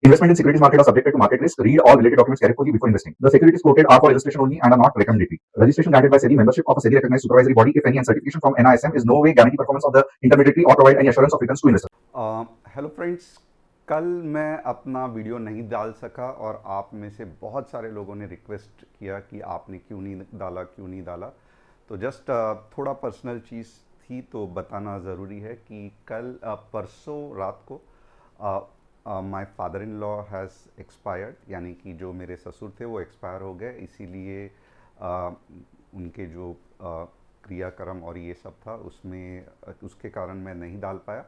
Investment in securities market are subjected to market risk. Read all related documents carefully before investing. The securities quoted are for illustration only and are not recommendatory. Registration granted by SEBI. Membership of a SEBI recognized supervisory body, if any, and certification from NISM is no way guarantee performance of the intermediary or provide any assurance of returns to investors. Hello friends, कल मैं अपना video नहीं डाल सका और आप में से बहुत सारे लोगों ने रिक्वेस्ट किया कि आपने क्यों नहीं डाला। तो जस्ट थोड़ा पर्सनल चीज़ थी तो बताना ज़रूरी है कि कल परसों रात को my father in law has expired, यानी कि जो मेरे ससुर थे वो एक्सपायर हो गए। इसीलिए उनके जो क्रियाक्रम और ये सब था उसमें उसके कारण मैं नहीं डाल पाया।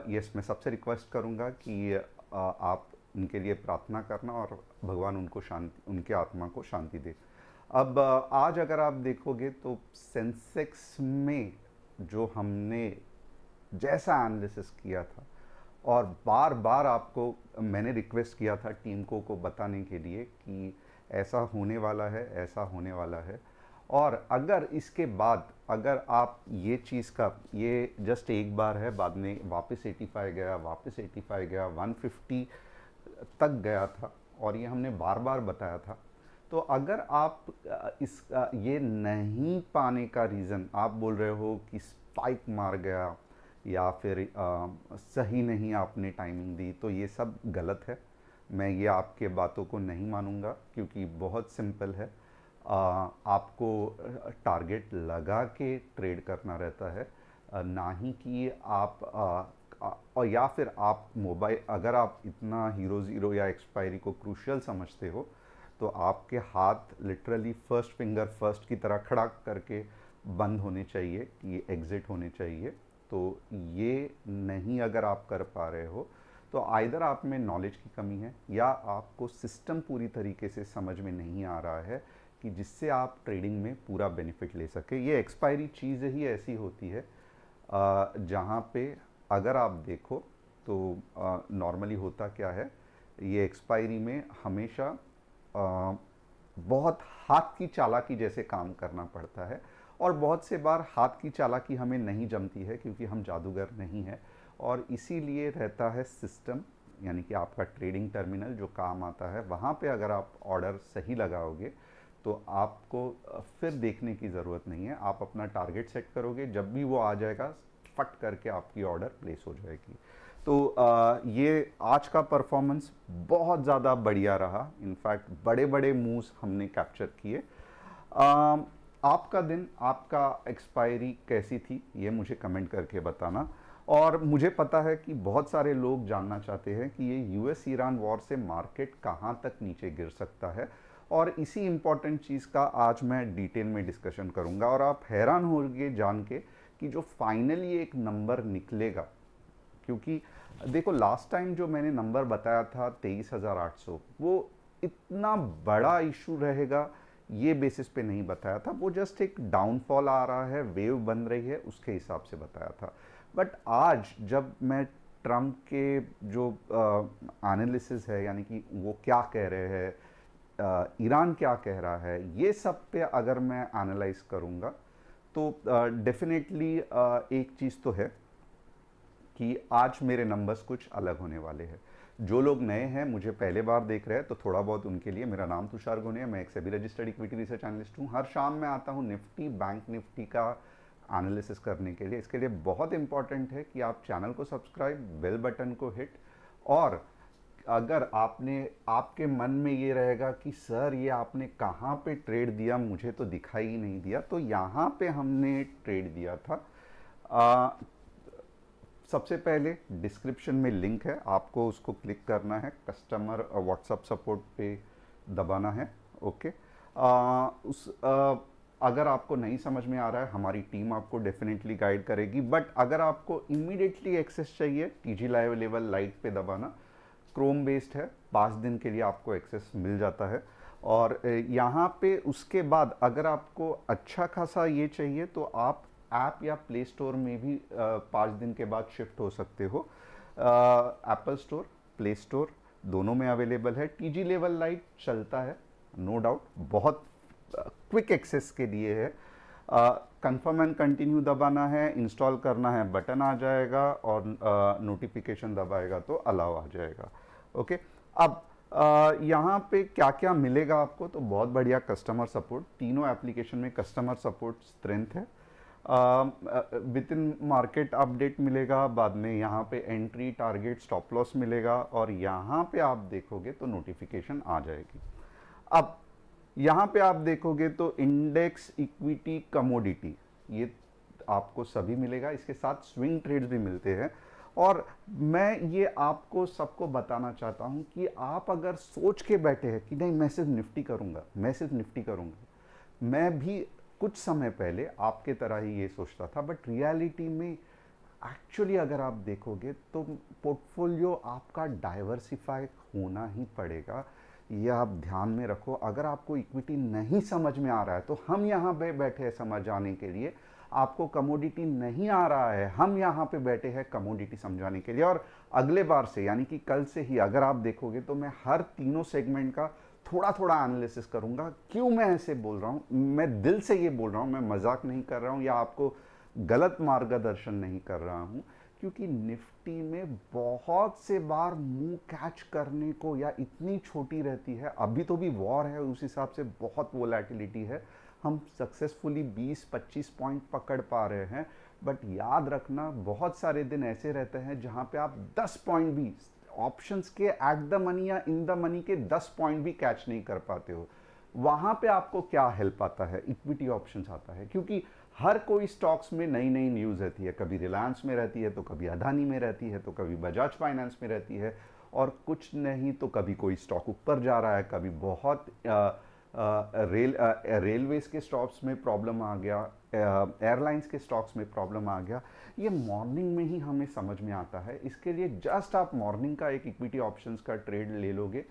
यस, मैं सबसे रिक्वेस्ट करूँगा कि आप उनके लिए प्रार्थना करना और भगवान उनके आत्मा को शांति दे। अब आज अगर आप देखोगे तो सेंसेक्स में जो हमने जैसा एनालिसिस किया था और बार बार आपको मैंने रिक्वेस्ट किया था टीम को बताने के लिए कि ऐसा होने वाला है, और अगर इसके बाद अगर आप ये चीज़ का ये जस्ट एक बार है, बाद में वापस 85 गया, 150 तक गया था और ये हमने बार बार बताया था। तो अगर आप ये नहीं पाने का रीज़न आप बोल रहे हो कि स्पाइक मार गया या फिर सही नहीं आपने टाइमिंग दी, तो ये सब गलत है। मैं ये आपके बातों को नहीं मानूंगा क्योंकि बहुत सिंपल है। आपको टारगेट लगा के ट्रेड करना रहता है, ना ही कि आप और या फिर आप मोबाइल, अगर आप इतना हीरो ज़ीरो या एक्सपायरी को क्रूशियल समझते हो तो आपके हाथ लिटरली फर्स्ट फिंगर फर्स्ट की तरह खड़ा करके बंद होने चाहिए कि एग्ज़िट होने चाहिए। तो ये नहीं अगर आप कर पा रहे हो तो आइदर आप में नॉलेज की कमी है या आपको सिस्टम पूरी तरीके से समझ में नहीं आ रहा है कि जिससे आप ट्रेडिंग में पूरा बेनिफिट ले सके। ये एक्सपायरी चीज़ ही ऐसी होती है जहाँ पे अगर आप देखो तो नॉर्मली होता क्या है, ये एक्सपायरी में हमेशा बहुत हाथ की चालाकी जैसे काम करना पड़ता है और बहुत से बार हाथ की चालाकी हमें नहीं जमती है क्योंकि हम जादूगर नहीं हैं, और इसीलिए रहता है सिस्टम, यानी कि आपका ट्रेडिंग टर्मिनल जो काम आता है वहाँ पे अगर आप ऑर्डर सही लगाओगे तो आपको फिर देखने की ज़रूरत नहीं है। आप अपना टारगेट सेट करोगे, जब भी वो आ जाएगा फट करके आपकी ऑर्डर प्लेस हो जाएगी। तो ये आज का परफॉर्मेंस बहुत ज़्यादा बढ़िया रहा। इनफैक्ट बड़े बड़े मूव्स हमने कैप्चर किए। आपका दिन, आपका एक्सपायरी कैसी थी ये मुझे कमेंट करके बताना। और मुझे पता है कि बहुत सारे लोग जानना चाहते हैं कि ये यूएस ईरान वॉर से मार्केट कहाँ तक नीचे गिर सकता है, और इसी इम्पॉर्टेंट चीज़ का आज मैं डिटेल में डिस्कशन करूँगा। और आप हैरान होंगे जान के कि जो फाइनली एक नंबर निकलेगा, क्योंकि देखो लास्ट टाइम जो मैंने नंबर बताया था 23,800, वो इतना बड़ा इशू रहेगा ये बेसिस पे नहीं बताया था। वो जस्ट एक डाउनफॉल आ रहा है, वेव बन रही है, उसके हिसाब से बताया था। बट आज जब मैं ट्रम्प के जो एनालिसिस है, यानी कि वो क्या कह रहे हैं, ईरान क्या कह रहा है, ये सब पे अगर मैं एनालाइज करूँगा तो डेफिनेटली एक चीज़ तो है कि आज मेरे नंबर्स कुछ अलग होने वाले हैं। जो लोग नए हैं, मुझे पहले बार देख रहे हैं, तो थोड़ा बहुत उनके लिए, मेरा नाम तुषार गोनिया, मैं एक SEBI registered equity research analyst हूँ। हर शाम मैं आता हूँ निफ्टी, बैंक निफ्टी का एनालिसिस करने के लिए। इसके लिए बहुत इंपॉर्टेंट है कि आप चैनल को सब्सक्राइब, बेल बटन को हिट, और अगर आपके मन में ये रहेगा कि सर ये आपने कहाँ पे ट्रेड दिया, मुझे तो दिखाई ही नहीं दिया, तो यहाँ पे हमने ट्रेड दिया था। सबसे पहले डिस्क्रिप्शन में लिंक है, आपको उसको क्लिक करना है, कस्टमर व्हाट्सएप सपोर्ट पे दबाना है। ओके, अगर आपको नहीं समझ में आ रहा है, हमारी टीम आपको डेफिनेटली गाइड करेगी। बट अगर आपको इमीडिएटली एक्सेस चाहिए, टीजी लाइव लेवल लाइट पे दबाना, क्रोम बेस्ड है, 5 दिन के लिए आपको एक्सेस मिल जाता है। और यहाँ पे उसके बाद अगर आपको अच्छा खासा ये चाहिए तो आप ऐप या प्ले स्टोर में भी 5 दिन के बाद शिफ्ट हो सकते हो। एप्पल स्टोर, प्ले स्टोर दोनों में अवेलेबल है। टीजी लेवल लाइट चलता है, नो डाउट, बहुत क्विक एक्सेस के लिए है। कंफर्म एंड कंटिन्यू दबाना है, इंस्टॉल करना है, बटन आ जाएगा और नोटिफिकेशन दबाएगा तो अलाउ आ जाएगा। ओके, अब यहाँ पे क्या क्या मिलेगा आपको, तो बहुत बढ़िया कस्टमर सपोर्ट, तीनों एप्लीकेशन में कस्टमर सपोर्ट स्ट्रेंथ है। विद इन मार्केट अपडेट मिलेगा, बाद में यहाँ पे एंट्री टारगेट स्टॉप लॉस मिलेगा और यहाँ पे आप देखोगे तो नोटिफिकेशन आ जाएगी। अब यहाँ पे आप देखोगे तो इंडेक्स, इक्विटी, कमोडिटी, ये आपको सभी मिलेगा। इसके साथ स्विंग ट्रेड्स भी मिलते हैं। और मैं ये आपको सबको बताना चाहता हूँ कि आप अगर सोच के बैठे हैं कि नहीं मैं सिर्फ निफ्टी करूँगा, मैं सिर्फ निफ्टी करूँगा, मैं भी कुछ समय पहले आपके तरह ही ये सोचता था, बट रियलिटी में एक्चुअली अगर आप देखोगे तो पोर्टफोलियो आपका डाइवर्सिफाई होना ही पड़ेगा। ये आप ध्यान में रखो। अगर आपको इक्विटी नहीं समझ में आ रहा है तो हम यहाँ पे बैठे हैं समझाने के लिए। आपको कमोडिटी नहीं आ रहा है, हम यहाँ पे बैठे हैं कमोडिटी समझाने के लिए। और अगले बार से यानी कि कल से ही अगर आप देखोगे तो मैं हर तीनों सेगमेंट का थोड़ा थोड़ा एनालिसिस करूंगा। क्यों मैं ऐसे बोल रहा हूँ, मैं दिल से ये बोल रहा हूँ, मैं मजाक नहीं कर रहा हूँ या आपको गलत मार्गदर्शन नहीं कर रहा हूँ, क्योंकि निफ्टी में बहुत से बार मुंह कैच करने को या इतनी छोटी रहती है। अभी तो भी वॉर है, उस हिसाब से बहुत वोलेटिलिटी है। हम सक्सेसफुली 20-25 पॉइंट पकड़ पा रहे हैं, बट याद रखना बहुत सारे दिन ऐसे रहते हैं जहां पे आप 10 पॉइंट भी ऑप्शंस के एट द मनी या इन द मनी के 10 पॉइंट भी कैच नहीं कर पाते हो। वहां पे आपको क्या हेल्प आता है, इक्विटी ऑप्शंस आता है, क्योंकि हर कोई स्टॉक्स में नई नई न्यूज़ रहती है। कभी रिलायंस में रहती है तो कभी अदानी में रहती है तो कभी बजाज फाइनेंस में रहती है, और कुछ नहीं तो कभी कोई स्टॉक ऊपर जा रहा है, कभी बहुत रेलवेज के स्टॉक्स में प्रॉब्लम आ गया, एयरलाइंस के स्टॉक्स में प्रॉब्लम आ गया। ये मॉर्निंग में ही हमें समझ में आता है। इसके लिए जस्ट आप मॉर्निंग का एक इक्विटी ऑप्शंस का ट्रेड ले लोगे,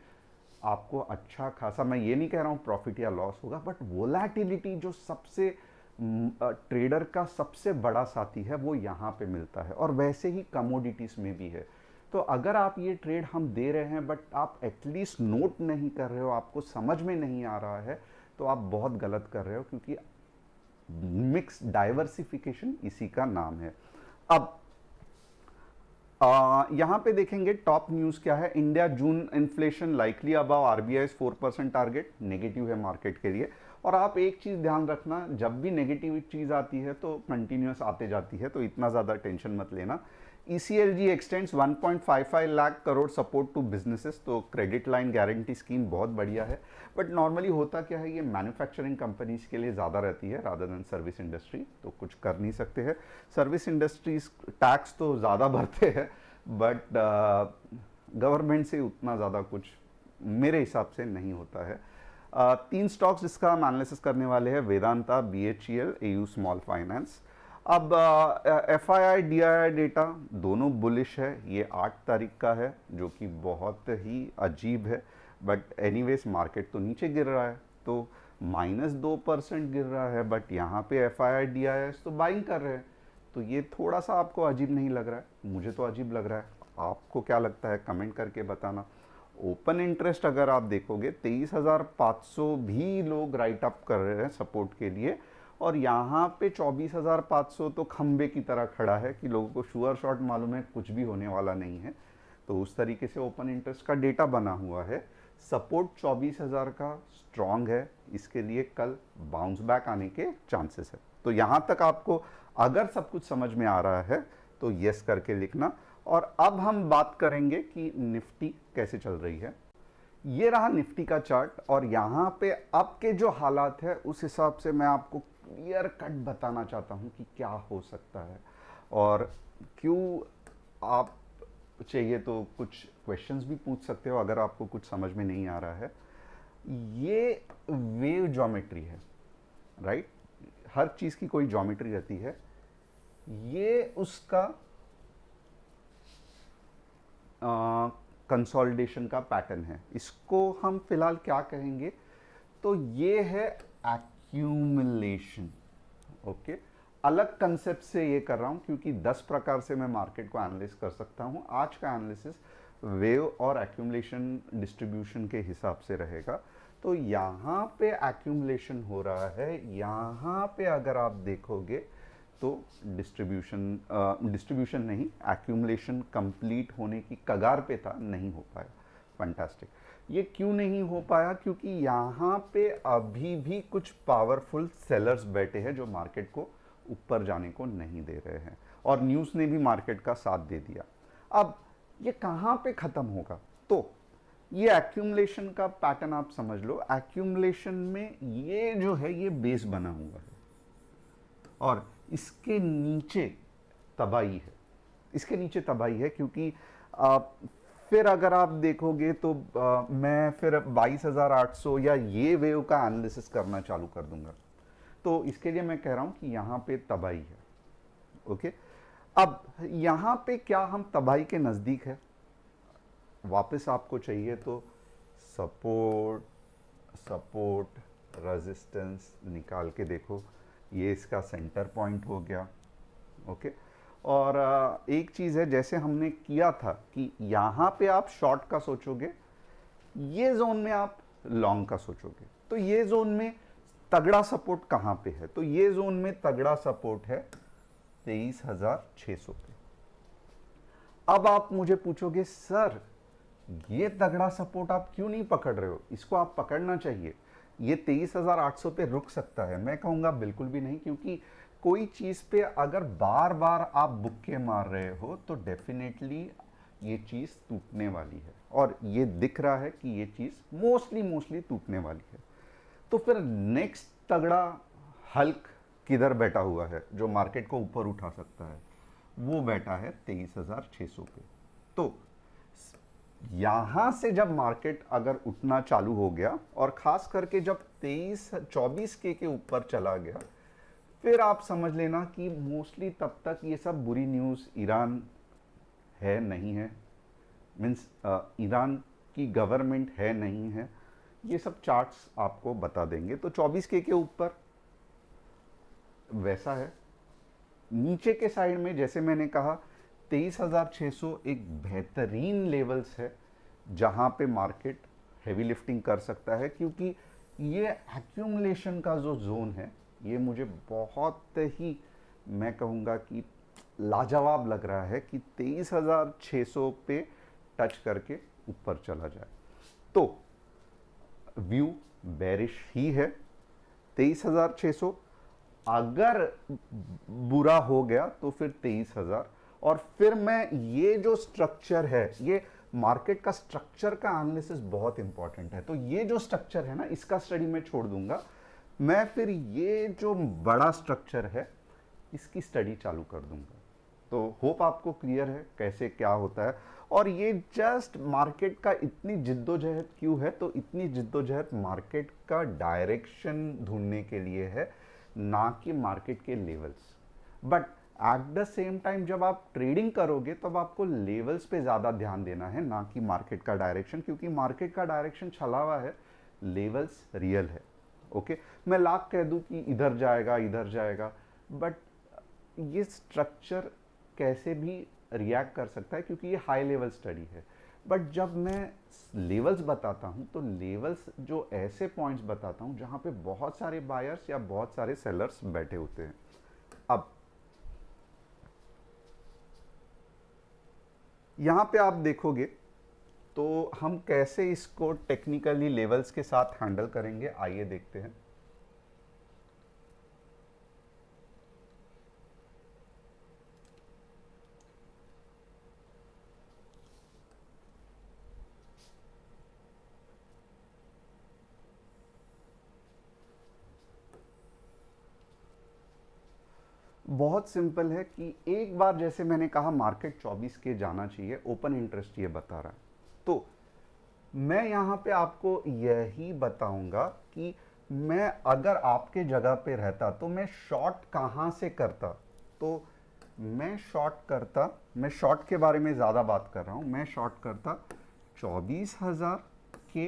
आपको अच्छा खासा, मैं ये नहीं कह रहा हूँ प्रॉफिट या लॉस होगा, बट वोलेटिलिटी जो सबसे ट्रेडर का सबसे बड़ा साथी है वो यहाँ पे मिलता है। और वैसे ही कमोडिटीज में भी है। तो अगर आप ये ट्रेड हम दे रहे हैं बट आप एटलीस्ट नोट नहीं कर रहे हो, आपको समझ में नहीं आ रहा है, तो आप बहुत गलत कर रहे हो, क्योंकि मिक्स डाइवर्सिफिकेशन इसी का नाम है। अब यहां पे देखेंगे टॉप न्यूज क्या है। India June inflation likely above RBI 4% target, negative है मार्केट के लिए। और आप एक चीज ध्यान रखना, जब भी नेगेटिव चीज आती है तो कंटिन्यूस आते जाती है, तो इतना ज्यादा टेंशन मत लेना। ECLG extends 1.55 lakh crore support to businesses, तो क्रेडिट लाइन गारंटी स्कीम बहुत बढ़िया है। बट नॉर्मली होता क्या है, ये मैन्युफैक्चरिंग कंपनीज के लिए ज़्यादा रहती है रादर देन सर्विस इंडस्ट्री, तो कुछ कर नहीं सकते हैं। सर्विस इंडस्ट्रीज टैक्स तो ज़्यादा भरते हैं, बट गवर्नमेंट से उतना ज़्यादा कुछ मेरे हिसाब से नहीं होता है। 3 स्टॉक्स जिसका हम एनालिसिस करने वाले हैं, Vedanta, BHEL, AU small finance. अब FII DII डेटा दोनों बुलिश है। ये 8 तारीख का है, जो कि बहुत ही अजीब है, बट एनीवेज मार्केट तो नीचे गिर रहा है, तो -2% गिर रहा है, बट यहाँ पे FII DII तो बाइंग कर रहे हैं। तो ये थोड़ा सा आपको अजीब नहीं लग रहा है? मुझे तो अजीब लग रहा है। आपको क्या लगता है, कमेंट करके बताना। ओपन इंटरेस्ट अगर आप देखोगे 23,500 भी लोग राइट अप कर रहे हैं सपोर्ट के लिए, और यहाँ पे 24,500 तो खंबे की तरह खड़ा है कि लोगों को श्योर शॉट मालूम है कुछ भी होने वाला नहीं है। तो उस तरीके से ओपन इंटरेस्ट का डेटा बना हुआ है। सपोर्ट 24,000 का स्ट्रांग है, इसके लिए कल बाउंस बैक आने के चांसेस है। तो यहाँ तक आपको अगर सब कुछ समझ में आ रहा है तो यस करके लिखना। और अब हम बात करेंगे कि निफ्टी कैसे चल रही है। ये रहा निफ्टी का चार्ट, और यहाँ पे अब के जो हालात है उस हिसाब से मैं आपको क्लियर कट बताना चाहता हूँ कि क्या हो सकता है और क्यों। आप चाहिए तो कुछ क्वेश्चंस भी पूछ सकते हो अगर आपको कुछ समझ में नहीं आ रहा है। ये वेव ज्योमेट्री है, राइट? हर चीज़ की कोई ज्योमेट्री रहती है, ये उसका कंसोलिडेशन का पैटर्न है। इसको हम फिलहाल क्या कहेंगे, तो ये है एक्यूमुलेशन। ओके, अलग कंसेप्ट से ये कर रहा हूं क्योंकि 10 प्रकार से मैं मार्केट को एनालिस कर सकता हूं। आज का एनालिसिस वेव और एक्यूमुलेशन डिस्ट्रीब्यूशन के हिसाब से रहेगा। तो यहाँ पे एक्यूमुलेशन हो रहा है, यहाँ पे अगर आप देखोगे तो डिस्ट्रीब्यूशन नहीं, एक्यूमुलेशन कंप्लीट होने की कगार पे था, नहीं हो पाया। फैंटास्टिक। ये क्यों नहीं हो पाया? क्योंकि यहाँ पे अभी भी कुछ पावरफुल सेलर्स बैठे हैं जो मार्केट को ऊपर जाने को नहीं दे रहे हैं, और न्यूज़ ने भी मार्केट का साथ दे दिया। अब ये कहाँ पे ख़त्म होगा? तो ये एक्यूमुलेशन का पैटर्न आप समझ लो। एक्यूमुलेशन में ये जो है ये बेस बना हुआ है और इसके नीचे तबाही है, इसके नीचे तबाही है, क्योंकि फिर अगर आप देखोगे तो मैं फिर 22,800 या ये वेव का एनालिसिस करना चालू कर दूंगा। तो इसके लिए मैं कह रहा हूं कि यहाँ पे तबाही है। ओके, अब यहाँ पे क्या हम तबाही के नज़दीक है? वापस आपको चाहिए तो सपोर्ट, सपोर्ट, रेजिस्टेंस निकाल के देखो, ये इसका सेंटर पॉइंट हो गया। ओके, और एक चीज़ है, जैसे हमने किया था कि यहाँ पे आप शॉर्ट का सोचोगे, ये जोन में आप लॉन्ग का सोचोगे। तो ये जोन में तगड़ा सपोर्ट कहाँ पे है? तो ये जोन में तगड़ा सपोर्ट है 23,600 पे। अब आप मुझे पूछोगे सर ये तगड़ा सपोर्ट आप क्यों नहीं पकड़ रहे हो? इसको आप पकड़ना चाहिए, ये 23,800 पे रुक सकता है। मैं कहूँगा बिल्कुल भी नहीं, क्योंकि कोई चीज़ पे अगर बार बार आप बुक्के मार रहे हो तो डेफिनेटली ये चीज़ टूटने वाली है, और ये दिख रहा है कि ये चीज़ मोस्टली टूटने वाली है। तो फिर नेक्स्ट तगड़ा हल्क किधर बैठा हुआ है जो मार्केट को ऊपर उठा सकता है? वो बैठा है 23,600 पे। तो यहाँ से जब मार्केट अगर उठना चालू हो गया, और ख़ास करके जब 24 के ऊपर चला गया, फिर आप समझ लेना कि मोस्टली तब तक ये सब बुरी न्यूज़ ईरान है नहीं है, मीन्स ईरान की गवर्नमेंट है नहीं है, ये सब चार्ट्स आपको बता देंगे। तो 24 के ऊपर वैसा है। नीचे के साइड में जैसे मैंने कहा 23,600 एक बेहतरीन लेवल्स है जहां पे मार्केट हैवी लिफ्टिंग कर सकता है, क्योंकि ये एक्यूमुलेशन का जो जोन है ये मुझे बहुत ही, मैं कहूँगा कि लाजवाब लग रहा है कि 23,600 पे टच करके ऊपर चला जाए। तो व्यू बेरिश ही है। 23,600 अगर बुरा हो गया तो फिर 23,000, और फिर मैं ये जो स्ट्रक्चर है, ये मार्केट का स्ट्रक्चर का एनालिसिस बहुत इंपॉर्टेंट है। तो ये जो स्ट्रक्चर है ना, इसका स्टडी मैं छोड़ दूंगा, मैं फिर ये जो बड़ा स्ट्रक्चर है इसकी स्टडी चालू कर दूंगा। तो होप आपको क्लियर है कैसे क्या होता है। और ये जस्ट मार्केट का इतनी जिद्दोजहद क्यों है? तो इतनी जिद्दोजहद मार्केट का डायरेक्शन ढूंढने के लिए है, ना कि मार्केट के levels. But at the same time जब आप ट्रेडिंग करोगे तब आपको लेवल्स पे ज़्यादा ध्यान देना है, ना कि मार्केट का डायरेक्शन, क्योंकि मार्केट का डायरेक्शन छलावा है, लेवल्स रियल है। ओके, मैं लाख कह दूं कि इधर जाएगा इधर जाएगा, बट ये स्ट्रक्चर कैसे भी रिएक्ट कर सकता है, क्योंकि ये हाई लेवल स्टडी है। बट जब मैं लेवल्स बताता हूँ तो लेवल्स जो ऐसे पॉइंट्स बताता हूँ जहाँ पे बहुत सारे बायर्स या बहुत सारे सेलर्स बैठे होते हैं। अब यहाँ पे आप देखोगे तो हम कैसे इसको टेक्निकली लेवल्स के साथ हैंडल करेंगे, आइए देखते हैं। बहुत सिंपल है कि एक बार जैसे मैंने कहा मार्केट 24 के जाना चाहिए, ओपन इंटरेस्ट ये बता रहा है। तो मैं यहाँ पे आपको यही बताऊंगा कि मैं अगर आपके जगह पे रहता तो मैं शॉर्ट कहाँ से करता। तो मैं शॉर्ट के बारे में ज़्यादा बात कर रहा हूँ। मैं शॉर्ट करता 24,000 के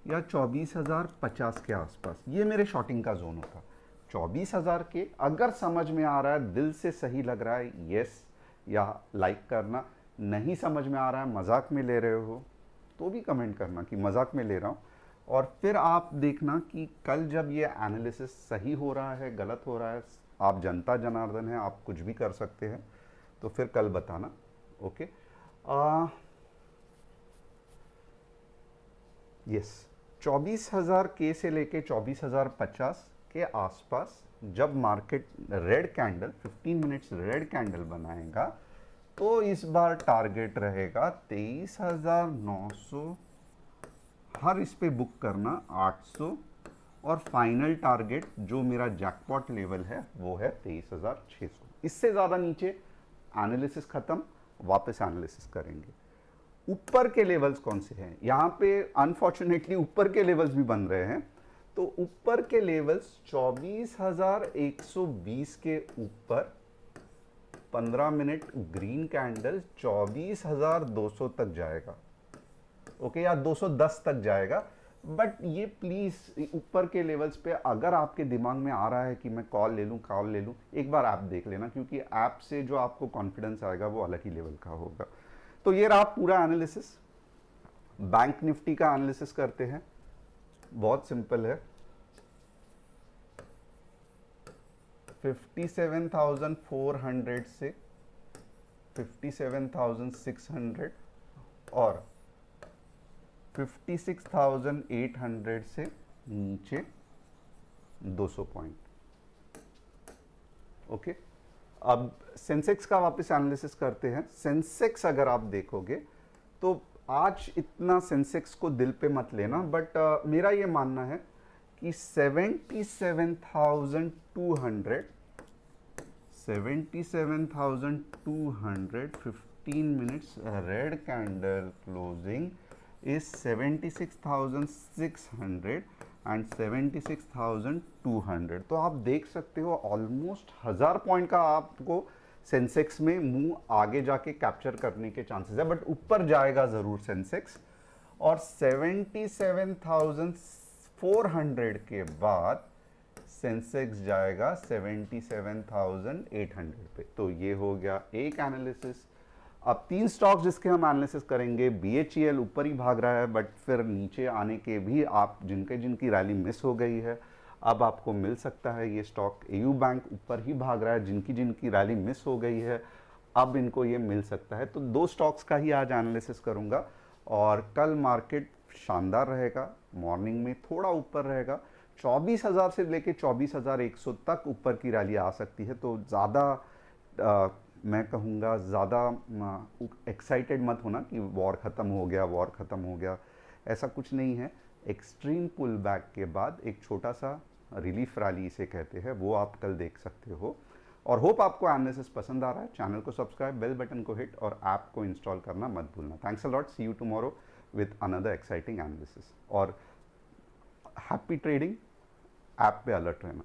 या 24,050 के आसपास, ये मेरे शॉर्टिंग का जोन होता। 24,000 के अगर समझ में आ रहा है, दिल से सही लग रहा है, यस या लाइक करना, नहीं समझ में आ रहा है, मजाक में ले रहे हो तो भी कमेंट करना कि मजाक में ले रहा हूँ, और फिर आप देखना कि कल जब ये एनालिसिस सही हो रहा है गलत हो रहा है, आप जनता जनार्दन है, आप कुछ भी कर सकते हैं, तो फिर कल बताना। ओके, यस, 24,000 के से लेके 24,050 के आसपास जब market red candle 15 minutes red candle बनाएगा तो इस बार टारगेट रहेगा 23,900, हर इस पे बुक करना 800, और फाइनल टारगेट जो मेरा जैकपॉट लेवल है वो है 23,600। इससे ज़्यादा नीचे एनालिसिस ख़त्म, वापस एनालिसिस करेंगे। ऊपर के लेवल्स कौन से हैं, यहाँ पे अनफॉर्चुनेटली ऊपर के लेवल्स भी बन रहे हैं। तो ऊपर के लेवल्स 24,120 के ऊपर 15 मिनट ग्रीन कैंडल 24,200 तक जाएगा, ओके, या 210 तक जाएगा। बट ये प्लीज ऊपर के लेवल्स पे अगर आपके दिमाग में आ रहा है कि मैं कॉल ले लूँ, एक बार ऐप देख लेना, क्योंकि ऐप से जो आपको कॉन्फिडेंस आएगा वो अलग ही लेवल का होगा। तो ये रहा पूरा एनालिसिस। बैंक निफ्टी का एनालिसिस करते हैं, बहुत सिंपल है। 57,400 से 57,600 और 56,800 से नीचे 200 पॉइंट। ओके, अब सेंसेक्स का वापस एनालिसिस करते हैं। सेंसेक्स अगर आप देखोगे तो आज इतना सेंसेक्स को दिल पे मत लेना, बट मेरा ये मानना है कि 77,200 15 minutes red candle closing is 76,600 and 76,200। तो आप देख सकते हो ऑलमोस्ट 1000 पॉइंट का आपको सेंसेक्स में मूव आगे जाके कैप्चर करने के चांसेस है, बट ऊपर जाएगा ज़रूर सेंसेक्स। और 77,400 के बाद सेंसेक्स जाएगा 77,800 पे। तो ये हो गया एक एनालिसिस। अब 3 स्टॉक्स जिसके हम एनालिसिस करेंगे। BHEL ऊपर ही भाग रहा है, बट फिर नीचे आने के भी आप जिनकी रैली मिस हो गई है अब आपको मिल सकता है ये स्टॉक। AU बैंक ऊपर ही भाग रहा है, जिनकी रैली मिस हो गई है अब इनको ये मिल सकता है। तो 2 स्टॉक्स का ही आज एनालिसिस करूंगा। और कल मार्केट शानदार रहेगा, मॉर्निंग में थोड़ा ऊपर रहेगा, 24,000 से लेके 24,100 तक ऊपर की रैली आ सकती है। तो ज़्यादा मैं कहूँगा ज़्यादा एक्साइटेड मत होना कि वॉर ख़त्म हो गया, ऐसा कुछ नहीं है। एक्सट्रीम पुल बैक के बाद एक छोटा सा रिलीफ रैली इसे कहते हैं, वो आप कल देख सकते हो। और होप आपको एनालिसिस पसंद आ रहा है। चैनल को सब्सक्राइब, बेल बटन को हिट और ऐप को इंस्टॉल करना मत भूलना। Thanks a lot, see you tomorrow with another exciting analysis. और हैप्पी ट्रेडिंग, ऐप पे अलर्ट रहना।